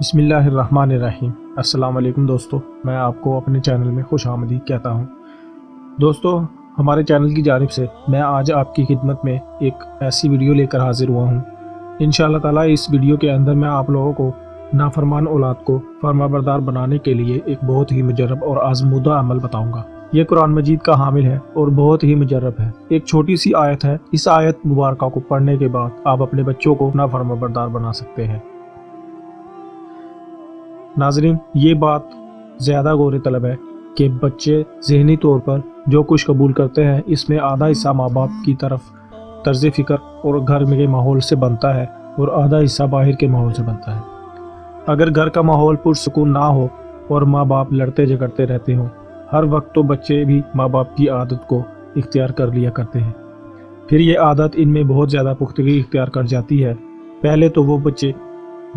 بسم اللہ الرحمن الرحیم۔ السلام علیکم دوستو، میں آپ کو اپنے چینل میں خوش آمدید کہتا ہوں۔ دوستو، ہمارے چینل کی جانب سے میں آج آپ کی خدمت میں ایک ایسی ویڈیو لے کر حاضر ہوا ہوں۔ انشاءاللہ تعالی اس ویڈیو کے اندر میں آپ لوگوں کو نافرمان اولاد کو فرما بردار بنانے کے لیے ایک بہت ہی مجرب اور آزمودہ عمل بتاؤں گا۔ یہ قرآن مجید کا حامل ہے اور بہت ہی مجرب ہے۔ ایک چھوٹی سی آیت ہے، اس آیت مبارکہ کو پڑھنے کے بعد آپ اپنے بچوں کو نافرما بردار بنا سکتے ہیں۔ ناظرین، یہ بات زیادہ غور طلب ہے کہ بچے ذہنی طور پر جو کچھ قبول کرتے ہیں، اس میں آدھا حصہ ماں باپ کی طرف طرز فکر اور گھر کے ماحول سے بنتا ہے اور آدھا حصہ باہر کے ماحول سے بنتا ہے۔ اگر گھر کا ماحول پرسکون نہ ہو اور ماں باپ لڑتے جھگڑتے رہتے ہوں ہر وقت، تو بچے بھی ماں باپ کی عادت کو اختیار کر لیا کرتے ہیں۔ پھر یہ عادت ان میں بہت زیادہ پختگی اختیار کر جاتی ہے۔ پہلے تو وہ بچے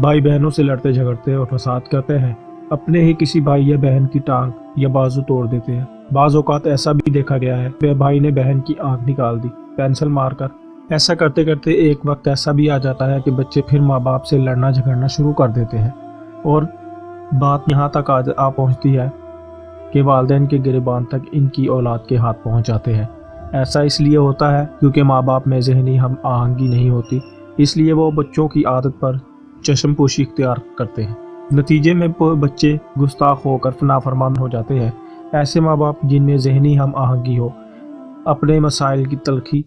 بھائی بہنوں سے لڑتے جھگڑتے اور فساد کرتے ہیں، اپنے ہی کسی بھائی یا بہن کی ٹانگ یا بازو توڑ دیتے ہیں۔ بعض اوقات ایسا بھی دیکھا گیا ہے کہ بھائی نے بہن کی آنکھ نکال دی پینسل مار کر۔ ایسا کرتے کرتے ایک وقت ایسا بھی آ جاتا ہے کہ بچے پھر ماں باپ سے لڑنا جھگڑنا شروع کر دیتے ہیں، اور بات یہاں تک آ پہنچتی ہے کہ والدین کے گریبان تک ان کی اولاد کے ہاتھ پہنچ جاتے ہیں۔ ایسا اس لیے ہوتا ہے کیونکہ ماں باپ میں ذہنی ہم آہنگی نہیں ہوتی، اس لیے وہ بچوں کی عادت پر چشم پوشی اختیار کرتے ہیں۔ نتیجے میں بچے گستاخ ہو کر نافرمان ہو جاتے ہیں۔ ایسے ماں باپ جن میں ذہنی ہم آہنگی ہو، اپنے مسائل کی تلخی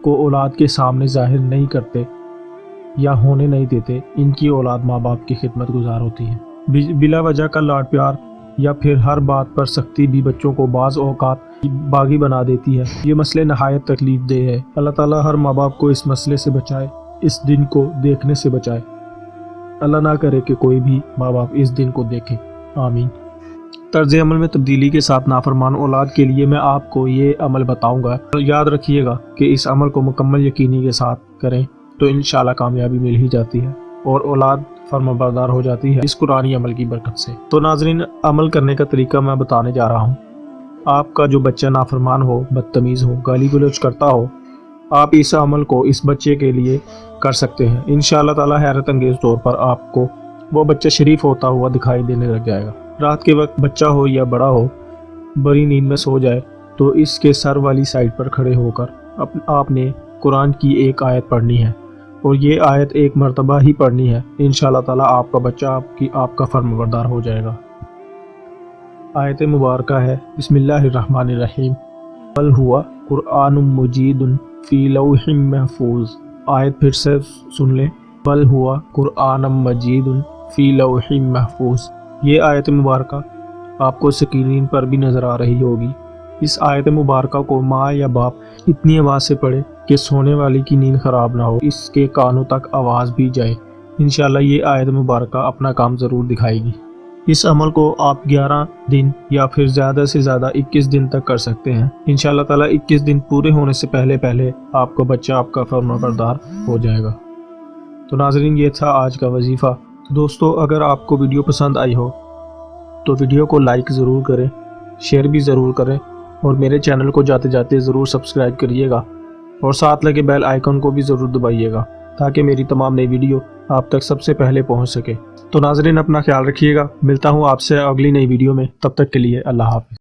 کو اولاد کے سامنے ظاہر نہیں کرتے یا ہونے نہیں دیتے، ان کی اولاد ماں باپ کی خدمت گزار ہوتی ہے۔ بلا وجہ کا لاڈ پیار یا پھر ہر بات پر سختی بھی بچوں کو بعض اوقات باغی بنا دیتی ہے۔ یہ مسئلے نہایت تکلیف دہ ہے۔ اللہ تعالیٰ ہر ماں باپ کو اس مسئلے سے بچائے، اس دن کو دیکھنے سے بچائے۔ اللہ نہ کرے کہ کوئی بھی ماں باپ اس دن کو دیکھے، آمین۔ طرز عمل میں تبدیلی کے ساتھ نافرمان اولاد کے لیے میں آپ کو یہ عمل بتاؤں گا۔ یاد رکھیے گا کہ اس عمل کو مکمل یقینی کے ساتھ کریں تو انشاءاللہ کامیابی مل ہی جاتی ہے اور اولاد فرما بردار ہو جاتی ہے اس قرآنی عمل کی برکت سے۔ تو ناظرین، عمل کرنے کا طریقہ میں بتانے جا رہا ہوں۔ آپ کا جو بچہ نافرمان ہو، بدتمیز ہو، گالی گلوچ کرتا ہو، آپ اس عمل کو اس بچے کے لیے کر سکتے ہیں۔ انشاءاللہ تعالی حیرت انگیز طور پر آپ کو وہ بچہ شریف ہوتا ہوا دکھائی دینے لگ جائے گا۔ رات کے وقت بچہ ہو یا بڑا ہو بڑی نیند میں سو جائے تو اس کے سر والی سائڈ پر کھڑے ہو کر آپ نے قرآن کی ایک آیت پڑھنی ہے، اور یہ آیت ایک مرتبہ ہی پڑھنی ہے۔ انشاءاللہ تعالی آپ کا بچہ آپ کا فرمانبردار ہو جائے گا۔ آیت مبارکہ ہے، بسم اللہ الرحمن الرحیم، بل ہوا قرآن مجید فی لوح محفوظ۔ آیت پھر سے سن لیں، بل ہوا قرآن مجید فی لوح محفوظ۔ یہ آیت مبارکہ آپ کو سکرین پر بھی نظر آ رہی ہوگی۔ اس آیت مبارکہ کو ماں یا باپ اتنی آواز سے پڑھے کہ سونے والی کی نیند خراب نہ ہو، اس کے کانوں تک آواز بھی جائے۔ انشاءاللہ یہ آیت مبارکہ اپنا کام ضرور دکھائے گی۔ اس عمل کو آپ 11 دن یا پھر زیادہ سے زیادہ 21 دن تک کر سکتے ہیں۔ انشاءاللہ تعالی 21 دن پورے ہونے سے پہلے آپ کا بچہ آپ کا فرمانبردار ہو جائے گا۔ تو ناظرین، یہ تھا آج کا وظیفہ۔ دوستو، اگر آپ کو ویڈیو پسند آئی ہو تو ویڈیو کو لائک ضرور کریں، شیئر بھی ضرور کریں، اور میرے چینل کو جاتے جاتے ضرور سبسکرائب کریے گا، اور ساتھ لگے بیل آئیکن کو بھی ضرور دبائیے گا تاکہ میری تمام نئی ویڈیو آپ تک سب سے پہلے پہنچ سکے۔ تو ناظرین، اپنا خیال رکھیے گا، ملتا ہوں آپ سے اگلی نئی ویڈیو میں، تب تک کے لیے اللہ حافظ۔